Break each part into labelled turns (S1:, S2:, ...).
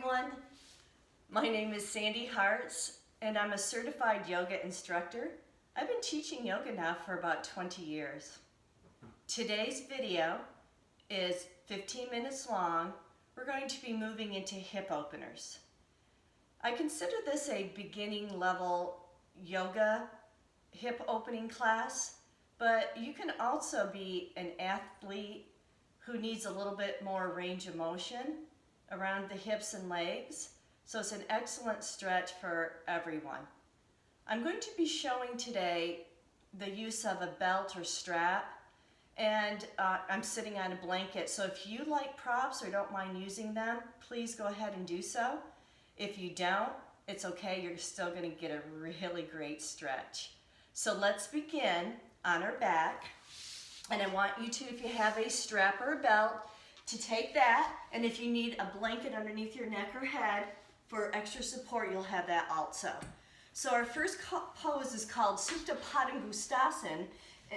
S1: everyone. My name is Sandy Hartz and I'm a certified yoga instructor. I've been teaching yoga now for about 20 years. Today's video is 15 minutes long. We're going to be moving into hip openers. I consider this a beginning level yoga hip opening class, but you can also be an athlete who needs a little bit more range of motion around the hips and legs, so it's an excellent stretch for everyone. I'm going to be showing today the use of a belt or strap, and I'm sitting on a blanket, so if you like props or don't mind using them, please go ahead and do so. If you don't, it's okay, you're still going to get a really great stretch. So let's begin on our back, and I want you to, if you have a strap or a belt, to take that, and if you need a blanket underneath your neck or head for extra support, you'll have that also. So our first pose is called Supta Padangusthasana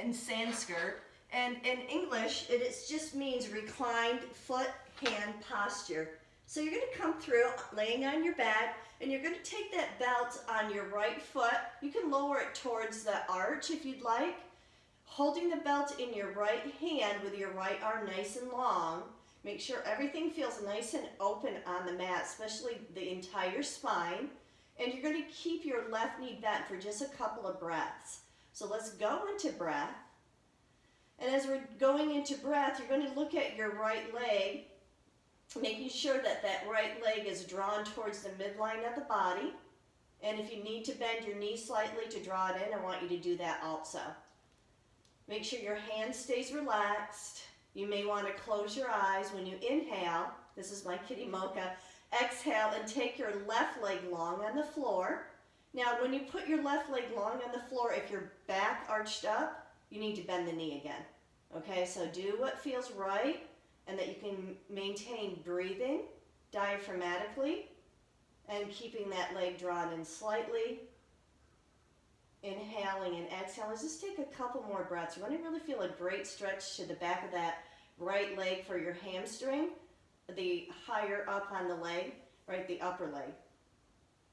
S1: in Sanskrit, and in English it just means reclined foot hand posture. So you're going to come through laying on your back, and you're going to take that belt on your right foot. You can lower it towards the arch if you'd like, holding the belt in your right hand with your right arm nice and long. Make sure everything feels nice and open on the mat, especially the entire spine. And you're going to keep your left knee bent for just a couple of breaths. So let's go into breath. And as we're going into breath, you're going to look at your right leg, making sure that that right leg is drawn towards the midline of the body. And if you need to bend your knee slightly to draw it in, I want you to do that also. Make sure your hand stays relaxed. You may want to close your eyes when you inhale. This is my kitty mocha. Exhale and take your left leg long on the floor. Now when you put your left leg long on the floor, if your back arched up, you need to bend the knee again. Okay, so do what feels right and that you can maintain breathing diaphragmatically and keeping that leg drawn in slightly. Inhaling and exhaling. Just take a couple more breaths. You want to really feel a great stretch to the back of that right leg for your hamstring, the higher up on the leg, right, the upper leg.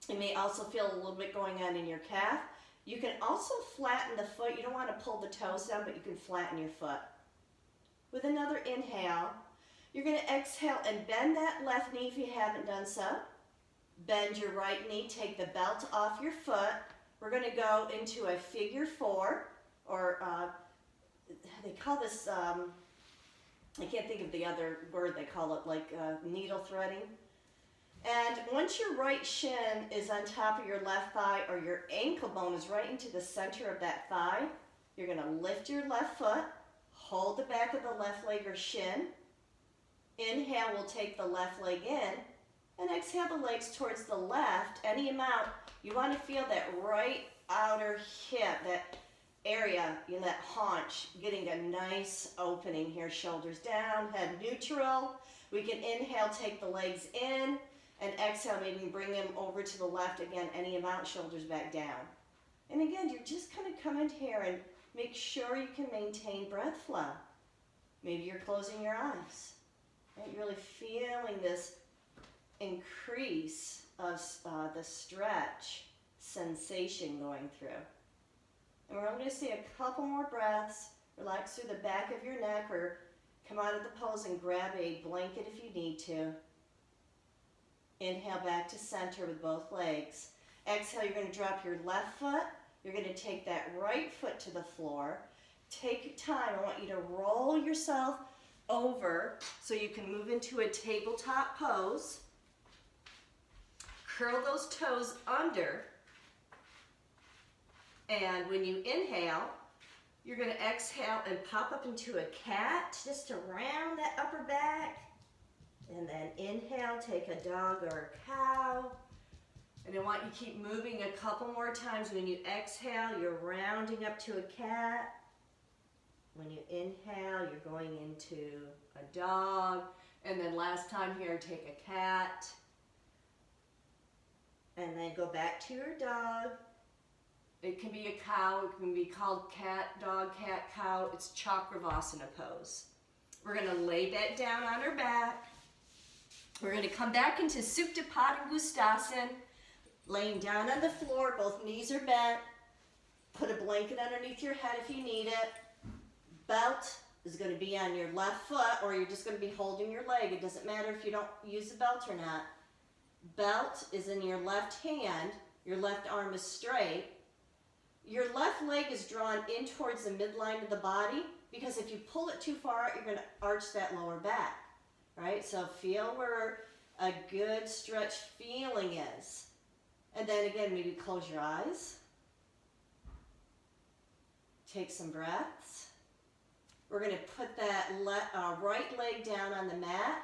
S1: You may also feel a little bit going on in your calf. You can also flatten the foot. You don't want to pull the toes down, but you can flatten your foot. With another inhale, you're going to exhale and bend that left knee if you haven't done so. Bend your right knee, take the belt off your foot. We're going to go into a figure four, or they call this, I can't think of the other word they call it, like needle threading. And once your right shin is on top of your left thigh, or your ankle bone is right into the center of that thigh, you're going to lift your left foot, hold the back of the left leg or shin. Inhale, we'll take the left leg in, and exhale the legs towards the left, any amount. You want to feel that right outer hip, that area, that haunch, getting a nice opening here. Shoulders down, head neutral. We can inhale, take the legs in, and exhale, maybe bring them over to the left again, any amount, shoulders back down. And again, you're just going to come in here and make sure you can maintain breath flow. Maybe you're closing your eyes. Right? You're really feeling this increase of the stretch sensation going through. And we're only going to see a couple more breaths. Relax through the back of your neck, or come out of the pose and grab a blanket if you need to. Inhale back to center with both legs. Exhale, you're going to drop your left foot. You're going to take that right foot to the floor. Take your time. I want you to roll yourself over so you can move into a tabletop pose. Curl those toes under, and when you inhale, you're going to exhale and pop up into a cat just to round that upper back, and then inhale, take a dog or a cow, and I want you to keep moving a couple more times. When you exhale, you're rounding up to a cat. When you inhale, you're going into a dog, and then last time here, take a cat. And then go back to your dog. It can be a cow, it can be called cat, dog, cat, cow. It's Chakravasana pose. We're going to lay that down on our back. We're going to come back into Supta Padangustasana, laying down on the floor, both knees are bent. Put a blanket underneath your head if you need it. Belt is going to be on your left foot, or you're just going to be holding your leg. It doesn't matter if you don't use a belt or not. Belt is in your left hand. Your left arm is straight. Your left leg is drawn in towards the midline of the body, because if you pull it too far out, you're going to arch that lower back, right? So feel where a good stretch feeling is. And then again, maybe close your eyes. Take some breaths. We're going to put that right leg down on the mat,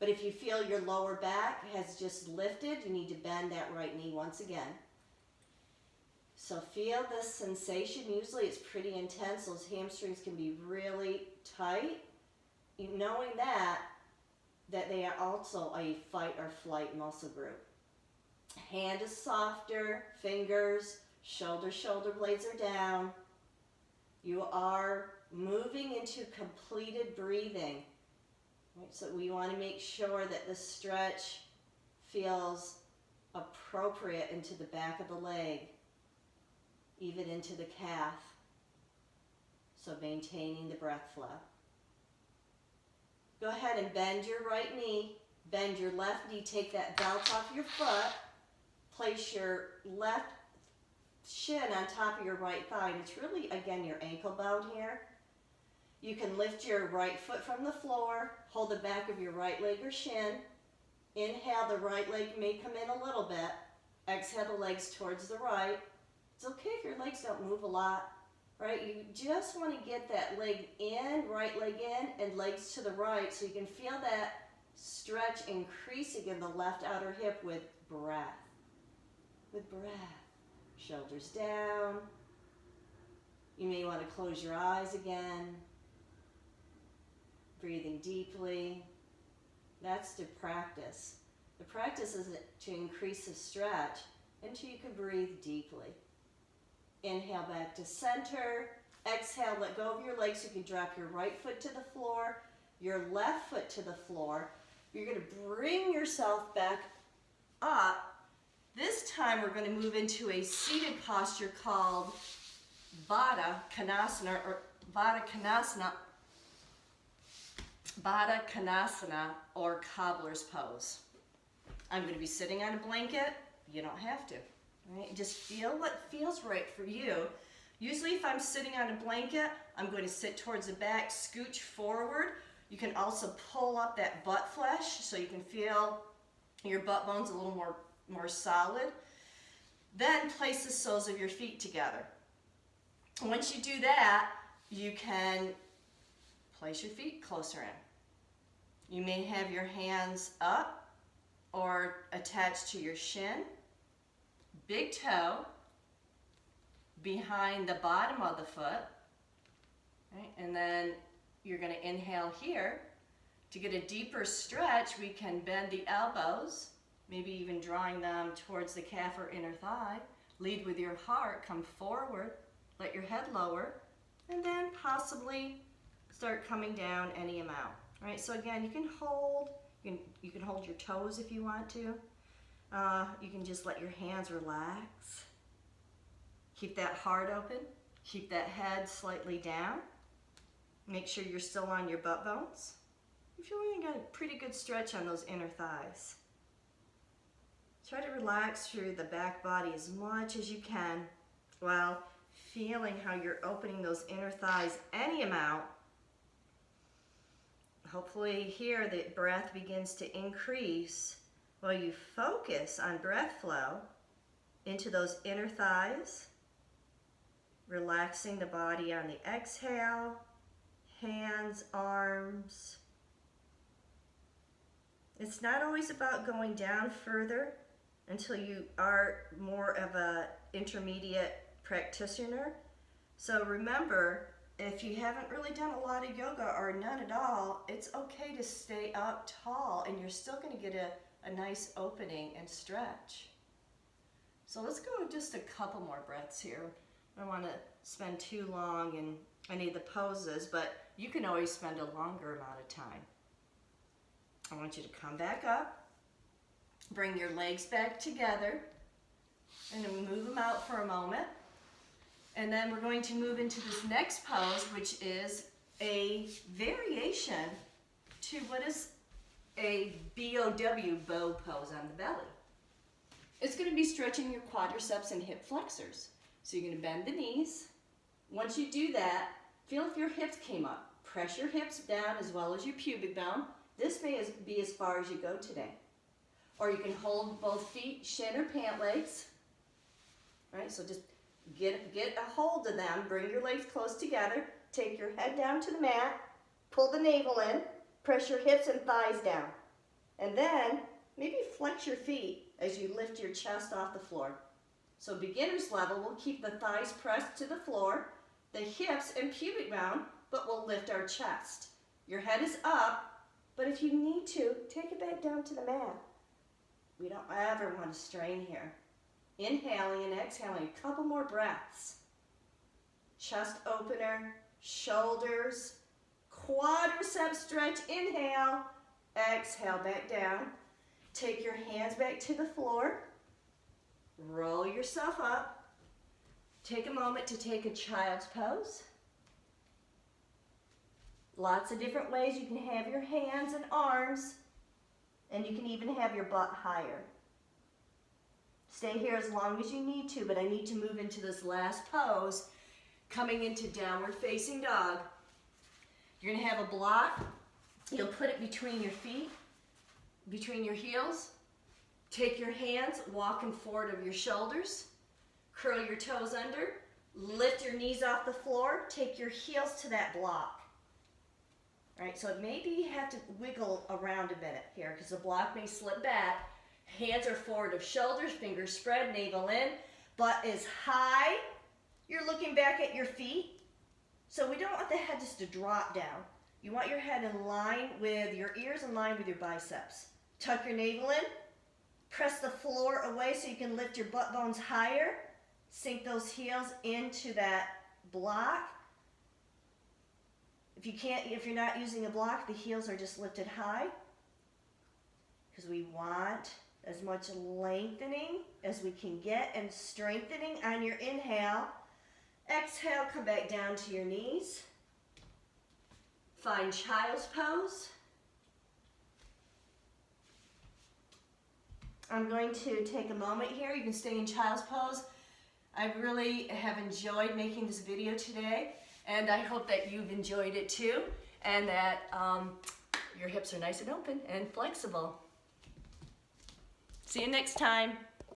S1: but if you feel your lower back has just lifted, you need to bend that right knee once again. So feel this sensation. Usually it's pretty intense. Those hamstrings can be really tight. Knowing that they are also a fight or flight muscle group. Hand is softer, fingers, shoulder blades are down. You are moving into completed breathing. Right? So we want to make sure that the stretch feels appropriate into the back of the leg, even into the calf. So maintaining the breath flow. Go ahead and bend your right knee, bend your left knee, take that belt off your foot, place your left shin on top of your right thigh. And it's really, again, your ankle bone here. You can lift your right foot from the floor, hold the back of your right leg or shin. Inhale, the right leg may come in a little bit. Exhale, the legs towards the right. It's okay if your legs don't move a lot, right? You just want to get that leg in, right leg in, and legs to the right, so you can feel that stretch increasing in the left outer hip with breath. With breath. Shoulders down. You may want to close your eyes again. Breathing deeply. That's the practice. The practice is to increase the stretch until you can breathe deeply. Inhale back to center. Exhale, let go of your legs so you can drop your right foot to the floor, your left foot to the floor. You're going to bring yourself back up. This time we're going to move into a seated posture called Baddha Konasana or cobbler's pose. I'm going to be sitting on a blanket. You don't have to. Right? Just feel what feels right for you. Usually if I'm sitting on a blanket, I'm going to sit towards the back, scooch forward. You can also pull up that butt flesh so you can feel your butt bones a little more solid. Then place the soles of your feet together. Once you do that, you can place your feet closer in. You may have your hands up or attached to your shin. Big toe behind the bottom of the foot. Right? And then you're going to inhale here. To get a deeper stretch, we can bend the elbows, maybe even drawing them towards the calf or inner thigh. Lead with your heart, come forward, let your head lower, and then possibly start coming down any amount. Right? So again, you can hold your toes if you want to. You can just let your hands relax. Keep that heart open. Keep that head slightly down. Make sure you're still on your butt bones. You feel you got a pretty good stretch on those inner thighs. Try to relax through the back body as much as you can while feeling how you're opening those inner thighs any amount. Hopefully here the breath begins to increase while you focus on breath flow into those inner thighs, relaxing the body on the exhale, hands, arms. It's not always about going down further until you are more of an intermediate practitioner. So remember, if you haven't really done a lot of yoga or none at all, it's okay to stay up tall and you're still going to get a nice opening and stretch. So let's go with just a couple more breaths here. I don't want to spend too long in any of the poses, but you can always spend a longer amount of time. I want you to come back up, bring your legs back together, and then move them out for a moment. And then we're going to move into this next pose, which is a variation to what is a BOW, bow pose on the belly. It's going to be stretching your quadriceps and hip flexors. So you're going to bend the knees. Once you do that, feel if your hips came up. Press your hips down as well as your pubic bone. This may be as far as you go today. Or you can hold both feet, shin or pant legs. All right, so just get a hold of them. Bring your legs close together. Take your head down to the mat. Pull the navel in. Press your hips and thighs down. And then maybe flex your feet as you lift your chest off the floor. So beginner's level, we'll keep the thighs pressed to the floor, the hips and pubic bone, but we'll lift our chest. Your head is up, but if you need to, take it back down to the mat. We don't ever want to strain here. Inhaling and exhaling, a couple more breaths. Chest opener, shoulders, quadricep stretch, inhale, exhale back down. Take your hands back to the floor. Roll yourself up. Take a moment to take a child's pose. Lots of different ways you can have your hands and arms, and you can even have your butt higher. Stay here as long as you need to, but I need to move into this last pose, coming into downward facing dog. You're going to have a block. You'll put it between your feet, between your heels. Take your hands, walk them forward of your shoulders. Curl your toes under. Lift your knees off the floor. Take your heels to that block. All right, so maybe you have to wiggle around a bit here because the block may slip back. Hands are forward of shoulders, fingers spread, navel in. Butt is high. You're looking back at your feet. So we don't want the head just to drop down. You want your head in line with your ears, in line with your biceps. Tuck your navel in. Press the floor away so you can lift your butt bones higher. Sink those heels into that block. If you're not using a block, the heels are just lifted high. Because we want as much lengthening as we can get and strengthening on your inhale. Exhale, come back down to your knees. Find child's pose. I'm going to take a moment here. You can stay in child's pose. I really have enjoyed making this video today, and I hope that you've enjoyed it too, and that your hips are nice and open and flexible. See you next time.